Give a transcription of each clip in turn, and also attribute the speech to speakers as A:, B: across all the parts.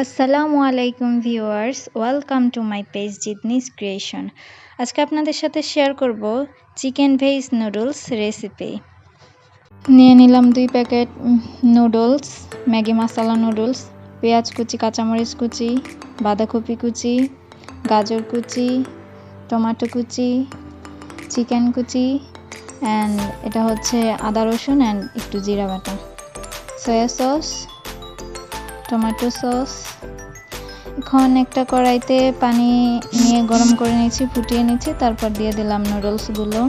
A: আসসালামু আলাইকুম viewers, welcome to my page জিতনিস ক্রিয়েশন। আজকে আপনাদের সাথে শেয়ার করব চিকেন ভেজ নুডলস রেসিপি। নিয়ে নিলাম 2 প্যাকেট নুডলস, ম্যাগি মশলা নুডলস, পেঁয়াজ কুচি, কাঁচামরিচ কুচি, বাঁধাকপি কুচি, গাজর কুচি, টমেটো কুচি, চিকেন কুচি অ্যান্ড এটা হচ্ছে আদা রসুন অ্যান্ড একটু জিরা বাটা, সয়া সস, টমেটো সস। এখন একটা কড়াইতে পানি নিয়ে গরম করে নিয়েছি, ফুটিয়ে নিয়েছি, তারপর দিয়ে দিলাম নুডলসগুলো।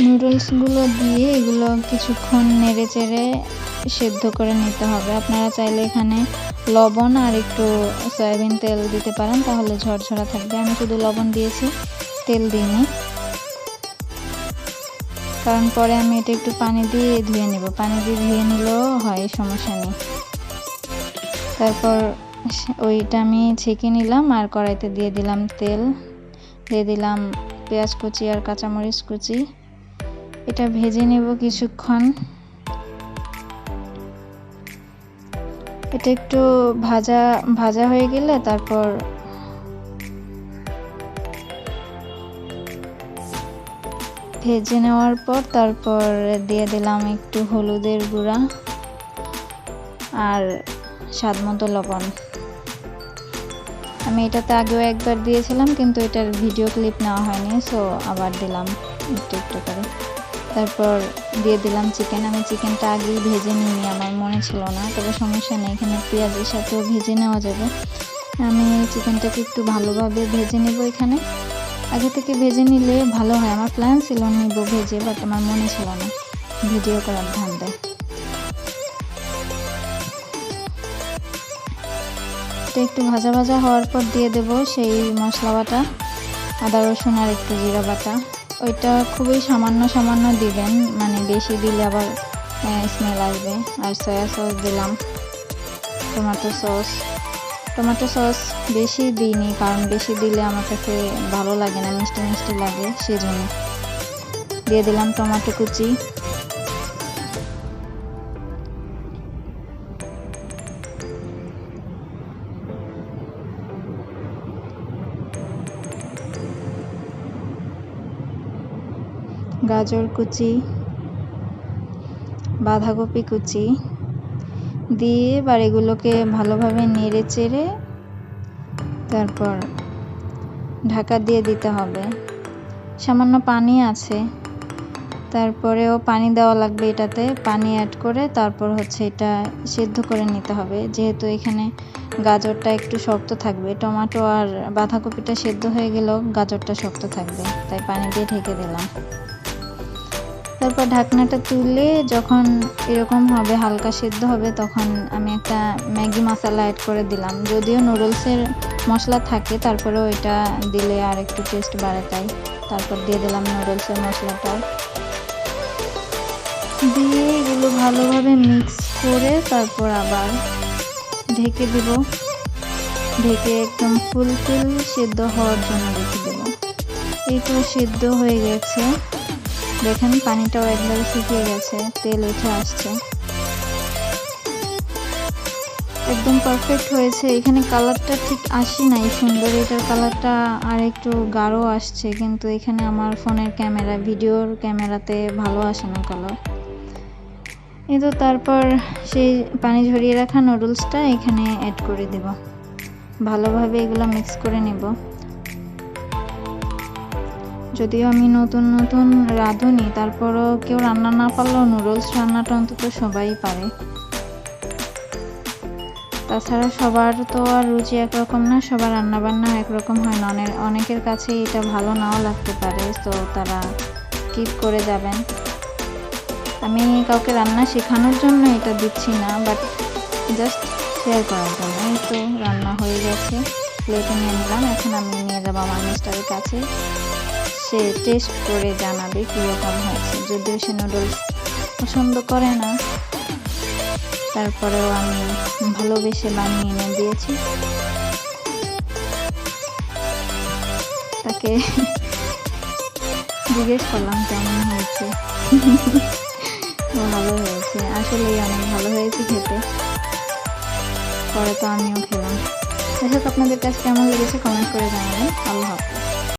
A: নুডলসগুলো দিয়ে এগুলো কিছুক্ষণ নেড়ে চেড়ে সেদ্ধ করে নিতে হবে। আপনারা চাইলে এখানে লবণ আর একটু সয়াবিন তেল দিতে পারেন, তাহলে ঝরঝরা থাকবে। আমি শুধু লবণ দিয়েছি, তেল দিইনি, কারণ পরে আমি এটা একটু পানি দিয়ে ধুয়ে নেব। পানি দিয়ে ধুয়ে নিলেও হয়, সমস্যা নেই। তারপর ওইটা আমি ছেঁকে নিলাম আর কড়াইতে দিয়ে দিলাম তেল, দিয়ে দিলাম পেঁয়াজ কুচি আর কাঁচামরিচ কুচি। এটা ভেজে নেব কিছুক্ষণ। এটা একটু ভাজা ভাজা হয়ে গেলে তারপর ভেজে নেওয়ার পর তারপর দিয়ে দিলাম একটু হলুদের গুঁড়া আর স্বাদ মতো লবণ। আমি এটাতে আগেও একবার দিয়েছিলাম, কিন্তু এটার ভিডিও ক্লিপ নেওয়া হয়নি, সো আবার দিলাম একটু একটু করে। তারপর দিয়ে দিলাম চিকেন। আমি চিকেনটা আগেই ভেজে নিই, আমার মনে ছিল না, তবে সমস্যা নেই, এখানে পেঁয়াজের সাথেও ভেজে নেওয়া যাবে। আমি চিকেনটাকে একটু ভালোভাবে ভেজে নেব। এখানে আগে থেকে ভেজে নিলে ভালো হয়। আমার প্ল্যান ছিল নিব ভেজে, বাট আমার মনে ছিল না ভিডিও করার ধান্দায়। এটা একটু ভাজা ভাজা হওয়ার পর দিয়ে দেব সেই মশলা বাটা, আদা রসুন আর একটু জিরা বাটা। ওইটা খুবই সামান্য সামান্য দিবেন, মানে বেশি দিলে আবার স্মেল আসবে। আর সয়া সস দিলাম, টমেটো সস বেশি দিইনি, কারণ বেশি দিলে আমার কাছে ভালো লাগে না, মিষ্টি মিষ্টি লাগে, সেজন্য। দিয়ে দিলাম টমেটো কুচি, গাজর কুচি, বাঁধাকপি কুচি দিয়ে এবার এগুলোকে ভালোভাবে নেড়ে চেড়ে তারপর ঢাকা দিয়ে দিতে হবে। সামান্য পানি আছে, তারপরেও পানি দেওয়া লাগবে। এটাতে পানি অ্যাড করে তারপর হচ্ছে এটা সেদ্ধ করে নিতে হবে, যেহেতু এখানে গাজরটা একটু শক্ত থাকবে। টমেটো আর বাঁধাকপিটা সেদ্ধ হয়ে গেলেও গাজরটা শক্ত থাকবে, তাই পানি দিয়ে ঢেকে দিলাম। তারপর ঢাকনাটা তুলে যখন এরকম হবে, হালকা সেদ্ধ হবে, তখন আমি একটা ম্যাগি মশলা অ্যাড করে দিলাম। যদিও নুডলসের মশলা থাকে, তারপরেও এটা দিলে আর একটু টেস্ট বাড়ে, তাই তারপর দিয়ে দিলাম নুডলসের মশলাটাও দিয়ে এগুলো ভালোভাবে মিক্স করে তারপর আবার ঢেকে দেব। ঢেকে একদম ফুল সেদ্ধ হওয়ার জন্য রেখে দেব। এই তো সেদ্ধ হয়ে গেছে, দেখেন পানিটাও একবারে শুকিয়ে গেছে, তেল উঠে আসছে, একদম পারফেক্ট হয়েছে। এখানে কালারটা ঠিক আসে নাই সুন্দর, এটার কালারটা আর একটু গাঢ় আসছে, কিন্তু এখানে আমার ফোনের ক্যামেরা, ভিডিওর ক্যামেরাতে ভালো আসে না কালার। এই তো তারপর সেই পানি ঝরিয়ে রাখা নুডলসটা এখানে অ্যাড করে দেব। ভালোভাবে এগুলো মিক্স করে নেব। যদিও আমি নতুন রাঁধুনি, তারপরও কেউ রান্না না পারলেও নুডলস রান্নাটা অন্তত সবাই পারে। তাছাড়া সবার তো আর রুচি একরকম না, সবার রান্নাবান্না একরকম হয় না, অনেকের কাছে এটা ভালো নাও লাগতে পারে, তো তারা স্কিপ করে যাবেন। আমি কাউকে রান্না শেখানোর জন্য এটা দিচ্ছি না, বাট জাস্ট শেয়ার করার জন্য। এই তো রান্না হয়ে গেছে, প্লেটে নিয়ে নিলাম। এখন আমি নিয়ে যাবো আমার মিস্টারের কাছে, সে টেস্ট করে জানাবে কীরকম হয়েছে। যদিও সে নুডলস পছন্দ করে না, তারপরেও আমি ভালোবেসে বানিয়ে এনে দিয়েছি তাকে। জিজ্ঞেস করলাম কেমন হয়েছে। ভালো হয়েছে, আসলেই অনেক ভালো হয়েছে খেতে। পরে তো আমিও খেলাম। যাই হোক, আপনাদের কাছে কেমন লেগেছে কমেন্ট করে জানাবেন। আল্লাহ হাফেজ।